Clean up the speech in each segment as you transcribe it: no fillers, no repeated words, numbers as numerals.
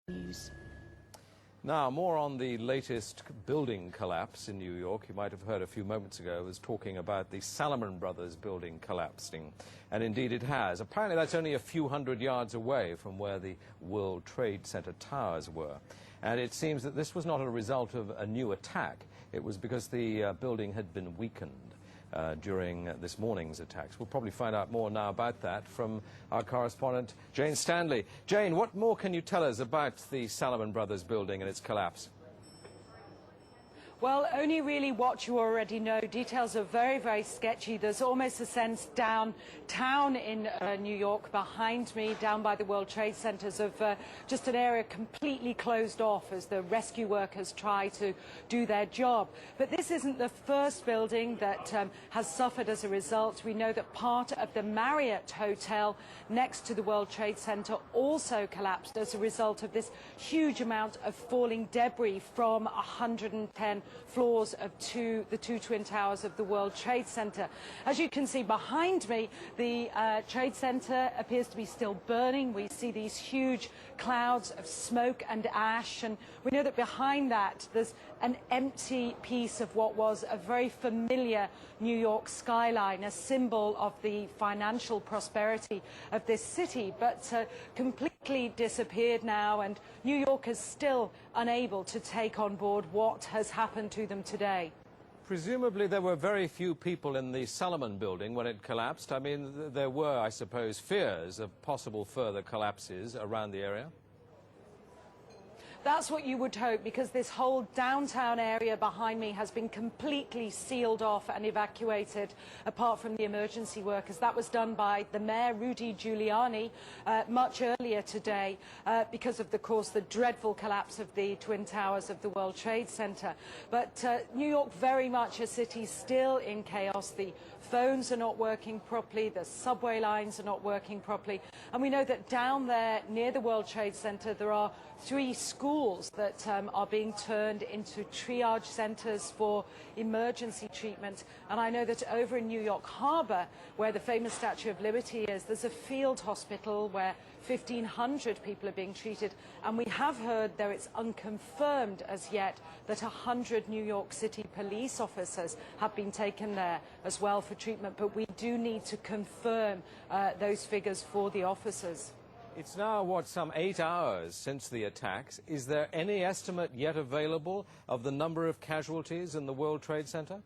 News. Now, more on the latest building collapse in New York. You might have heard a few moments ago, I was talking about the Salomon Brothers building collapsing. And indeed it has. Apparently that's only a few hundred yards away from where the World Trade Center towers were. And it seems that this was not a result of a new attack. It was because the building had been weakened during this morning's attacks. We'll probably find out more now about that from our correspondent, Jane Stanley. Jane, what more can you tell us about the Salomon Brothers building and its collapse? Well, only really what you already know. Details are very, very sketchy. There's almost a sense downtown in New York behind me, down by the World Trade Centers, of just an area completely closed off as the rescue workers try to do their job. But this isn't the first building that has suffered as a result. We know that part of the Marriott Hotel next to the World Trade Center also collapsed as a result of this huge amount of falling debris from 110 floors of the two twin towers of the World Trade Center. As you can see behind me, the Trade Center appears to be still burning. We see these huge clouds of smoke and ash, and we know that behind that there's an empty piece of what was a very familiar New York skyline, a symbol of the financial prosperity of this city, but completely disappeared now, and New York is still unable to take on board what has happened to them today. Presumably there were very few people in the Salomon building when it collapsed. I mean, there were, I suppose, fears of possible further collapses around the area. That's what you would hope, because this whole downtown area behind me has been completely sealed off and evacuated, apart from the emergency workers. That was done by the mayor, Rudy Giuliani, much earlier today because of, course, the dreadful collapse of the Twin Towers of the World Trade Center. But New York, very much a city still in chaos. The phones are not working properly, the subway lines are not working properly, and we know that down there near the World Trade Center there are 3 schools that are being turned into triage centers for emergency treatment. And I know that over in New York Harbor, where the famous Statue of Liberty is, there's a field hospital where 1,500 people are being treated, and we have heard, though it's unconfirmed as yet, that 100 New York City police officers have been taken there as well for treatment, but we do need to confirm those figures for the officers. It's now, what, some 8 hours since the attacks. Is there any estimate yet available of the number of casualties in the World Trade Center?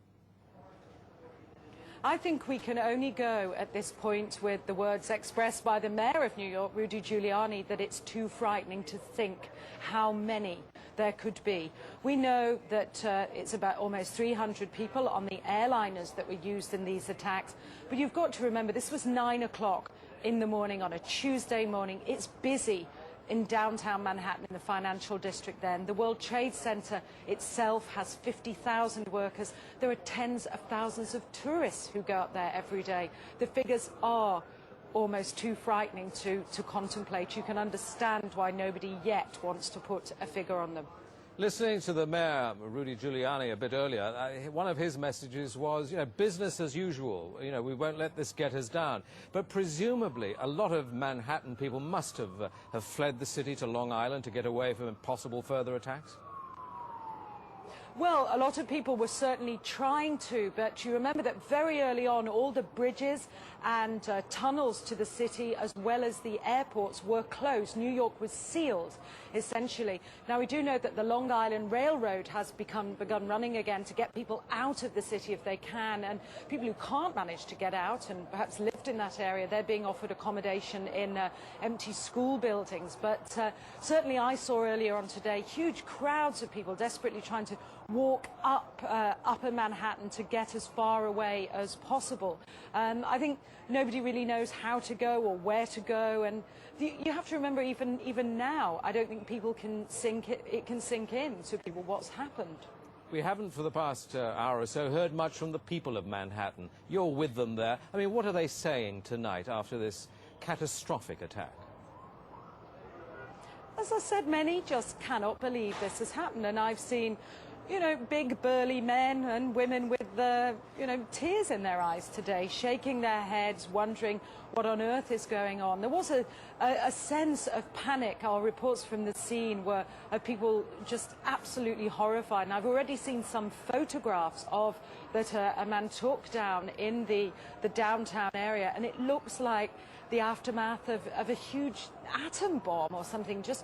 I think we can only go at this point with the words expressed by the mayor of New York, Rudy Giuliani, that it's too frightening to think how many there could be. We know that it's about almost 300 people on the airliners that were used in these attacks. But you've got to remember, this was 9 o'clock in the morning on a Tuesday morning. It's busy in downtown Manhattan, in the financial district then. The World Trade Center itself has 50,000 workers. There are tens of thousands of tourists who go up there every day. The figures are almost too frightening to contemplate. You can understand why nobody yet wants to put a figure on them. Listening to the mayor, Rudy Giuliani, a bit earlier, one of his messages was, business as usual. We won't let this get us down. But presumably, a lot of Manhattan people must have fled the city to Long Island to get away from possible further attacks. Well, a lot of people were certainly trying to, but you remember that very early on all the bridges and tunnels to the city as well as the airports were closed. New York was sealed, essentially. Now, we do know that the Long Island Railroad has begun running again to get people out of the city if they can, and people who can't manage to get out and perhaps lived in that area, they're being offered accommodation in empty school buildings. But certainly I saw earlier on today huge crowds of people desperately trying to walk up upper Manhattan to get as far away as possible. I think nobody really knows how to go or where to go, and you have to remember, even now, I don't think people can it can sink in to people what's happened. We haven't for the past hour or so heard much from the people of Manhattan. You're with them there. I mean, what are they saying tonight after this catastrophic attack? As I said, many just cannot believe this has happened, and I've seen big burly men and women with tears in their eyes today, shaking their heads, wondering what on earth is going on. There was a sense of panic. Our reports from the scene were of people just absolutely horrified. And I've already seen some photographs of that a man took down in the downtown area, and it looks like the aftermath of a huge atom bomb or something, just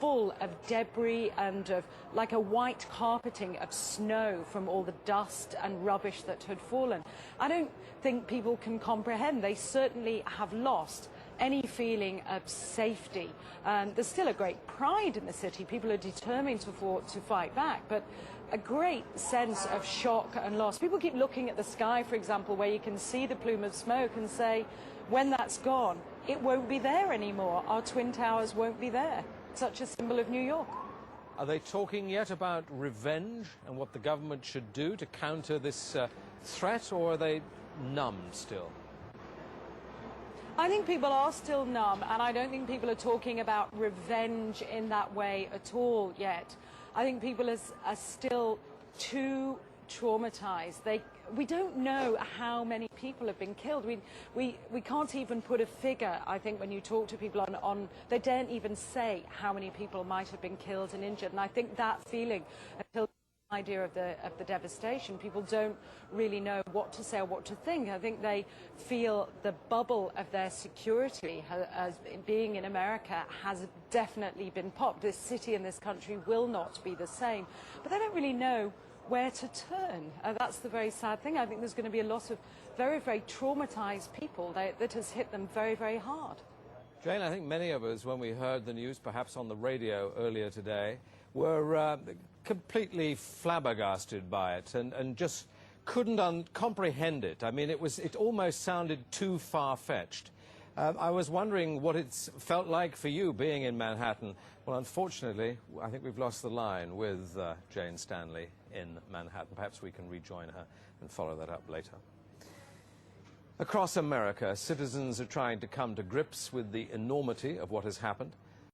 full of debris and of like a white carpeting of snow from all the dust and rubbish that had fallen. I don't think people can comprehend. They certainly have lost any feeling of safety. There's still a great pride in the city. People are determined to fight back, but a great sense of shock and loss. People keep looking at the sky, for example, where you can see the plume of smoke, and say, when that's gone, it won't be there anymore. Our Twin Towers won't be there. Such a symbol of New York. Are they talking yet about revenge and what the government should do to counter this threat, or are they numb still? I think people are still numb, and I don't think people are talking about revenge in that way at all yet. I think people are still too traumatized. We don't know how many people have been killed. We can't even put a figure. I think when you talk to people on they daren't even say how many people might have been killed and injured. And I think that feeling, until the idea of the devastation, people don't really know what to say or what to think. I think they feel the bubble of their security as being in America has definitely been popped. This city and this country will not be the same. But they don't really know where to turn. That's the very sad thing. I think there's going to be a lot of very, very traumatized people that has hit them very, very hard. Jane, I think many of us, when we heard the news, perhaps on the radio earlier today, were completely flabbergasted by it and just couldn't comprehend it. I mean, it almost sounded too far-fetched. I was wondering what it's felt like for you being in Manhattan. Well, unfortunately, I think we've lost the line with Jane Stanley in Manhattan. Perhaps we can rejoin her and follow that up later. Across America, citizens are trying to come to grips with the enormity of what has happened.